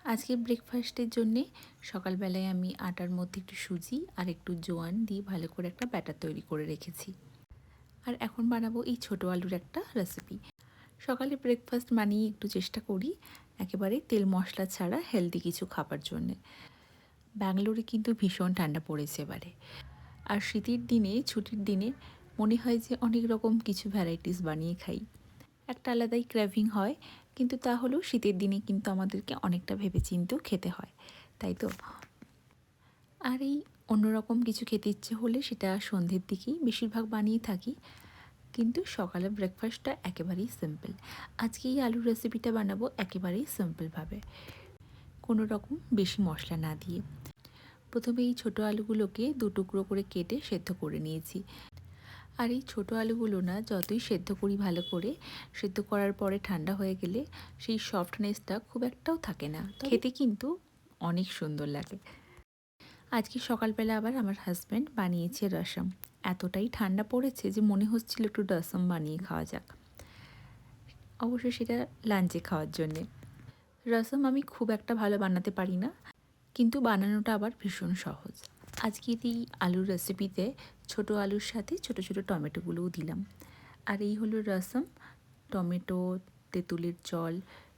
আজকে ব্রেকফাস্টের জন্যে সকালবেলায় আমি আটার মধ্যে একটু সুজি আর একটু জোয়ান দিয়ে ভালো করে একটা ব্যাটার তৈরি করে রেখেছি। আর এখন বানাবো এই ছোটো আলুর একটা রেসিপি। সকালে ব্রেকফাস্ট বানিয়ে একটু চেষ্টা করি একেবারে তেল মশলা ছাড়া হেলদি কিছু খাবার জন্যে। ব্যাঙ্গালোরে কিন্তু ভীষণ ঠান্ডা পড়েছে এবারে। আর শীতের দিনে, ছুটির দিনে মনে হয় যে অনেক রকম কিছু ভ্যারাইটিস বানিয়ে খাই। একটা আলাদাই ক্র্যাভিং হয়, কিন্তু তা হলেও শীতের দিনে কিন্তু আমাদেরকে অনেকটা ভেবেচিন্তেও খেতে হয়, তাই তো? আর এই অন্যরকম কিছু খেতে ইচ্ছে হলে সেটা সন্ধ্যের দিকেই বেশিরভাগ বানিয়ে থাকি, কিন্তু সকালে ব্রেকফাস্টটা একেবারেই সিম্পল। আজকে এই আলুর রেসিপিটা বানাবো একেবারেই সিম্পলভাবে, কোনো রকম বেশি মশলা না দিয়ে। প্রথমে এই ছোটো আলুগুলোকে 2 টুকরো করে কেটে সেদ্ধ করে নিয়েছি। আর এই ছোটো আলুগুলো না যতই সেদ্ধ করি ভালো করে, সেদ্ধ করার পরে ঠান্ডা হয়ে গেলে সেই সফটনেসটা খুব একটাও থাকে না, খেতে কিন্তু অনেক সুন্দর লাগে। আজকে সকালবেলা আবার আমার হাজব্যান্ড বানিয়েছে রসম। এতটাই ঠান্ডা পড়েছে যে মনে হচ্ছিল একটু রসম বানিয়ে খাওয়া যাক। অবশ্য সেটা লাঞ্চে খাওয়ার জন্যে। রসম আমি খুব একটা ভালো বানাতে পারি না, কিন্তু বানানোটা আবার ভীষণ সহজ। আজকের এই আলুর রেসিপিতে ছোটো আলুর সাথে ছোটো ছোটো টমেটোগুলোও দিলাম। আর এই হলো রসম। টমেটো, তেঁতুলের জল,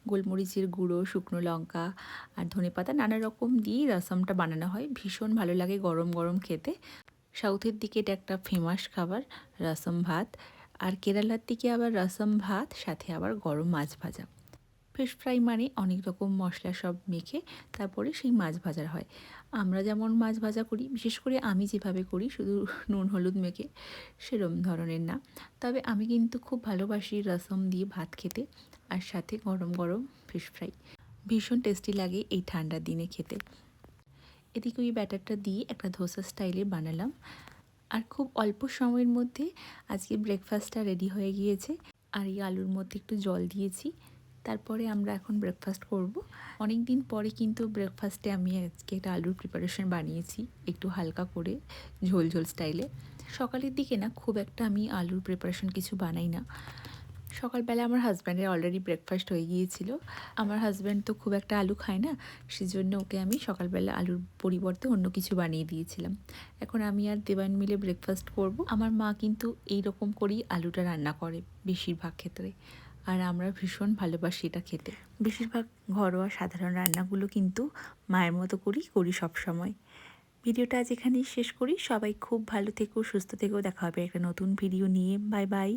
গোলমরিচের গুঁড়ো, শুকনো লঙ্কা আর ধনেপাতা নানা রকম দিয়েই রসমটা বানানো হয়। ভীষণ ভালো লাগে গরম গরম খেতে। সাউথের দিকে এটা একটা ফেমাস খাবার, রসম ভাত। আর কেরালার দিকে আবার রসম ভাত সাথে আবার গরম মাছ ভাজা। ফিশ ফ্রাই মানে অনেক রকম মশলা সব মেখে তারপরে সেই মাছ ভাজা হয়। আমরা যেমন মাছ ভাজা করি, বিশেষ করে আমি যেভাবে করি শুধু নুন হলুদ মেখে, সেরম ধরনের না। তবে আমি কিন্তু খুব ভালোবাসি রসম দিয়ে ভাত খেতে, আর সাথে গরম গরম ফিশ ফ্রাই। ভীষণ টেস্টি লাগে এই ঠান্ডার দিনে খেতে। এদিকে ওই ব্যাটারটা দিয়ে একটা ধোসা স্টাইলে বানালাম। আর খুব অল্প সময়ের মধ্যে আজকে ব্রেকফাস্টটা রেডি হয়ে গিয়েছে। আর এই আলুর মধ্যে একটু জল দিয়েছি, তারপরে আমরা এখন ব্রেকফাস্ট করব। অনেক দিন পরে কিন্তু ব্রেকফাস্টে আমি আজকে একটা আলুর প্রিপারেশন বানিয়েছি, একটু হালকা করে ঝোল ঝোল স্টাইলে। সকালের দিকে না খুব একটা আমি আলুর প্রিপারেশন কিছু বানাই না। সকালবেলা আমার হাজব্যান্ডের অলরেডি ব্রেকফাস্ট হয়ে গিয়েছিল। আমার হাজব্যান্ড তো খুব একটা আলু খায় না, সেজন্য ওকে আমি সকালবেলা আলুর পরিবর্তে অন্য কিছু বানিয়ে দিয়েছিলাম। এখন আমি আর দেবান মিলে ব্রেকফাস্ট করব। আমার মা কিন্তু এই রকম করেই আলুটা রান্না করে বেশিরভাগ ক্ষেত্রে, আর আমরা ভীষণ ভালোবাসি এটা খেতে। বেশিরভাগ ঘরোয়া সাধারণ রান্নাগুলো কিন্তু মায়ের মতো করেই করি সবসময়। ভিডিওটা আজ এখানেই শেষ করি। সবাই খুব ভালো থেকো, সুস্থ থেকো। দেখা হবে একটা নতুন ভিডিও নিয়ে। Bye bye.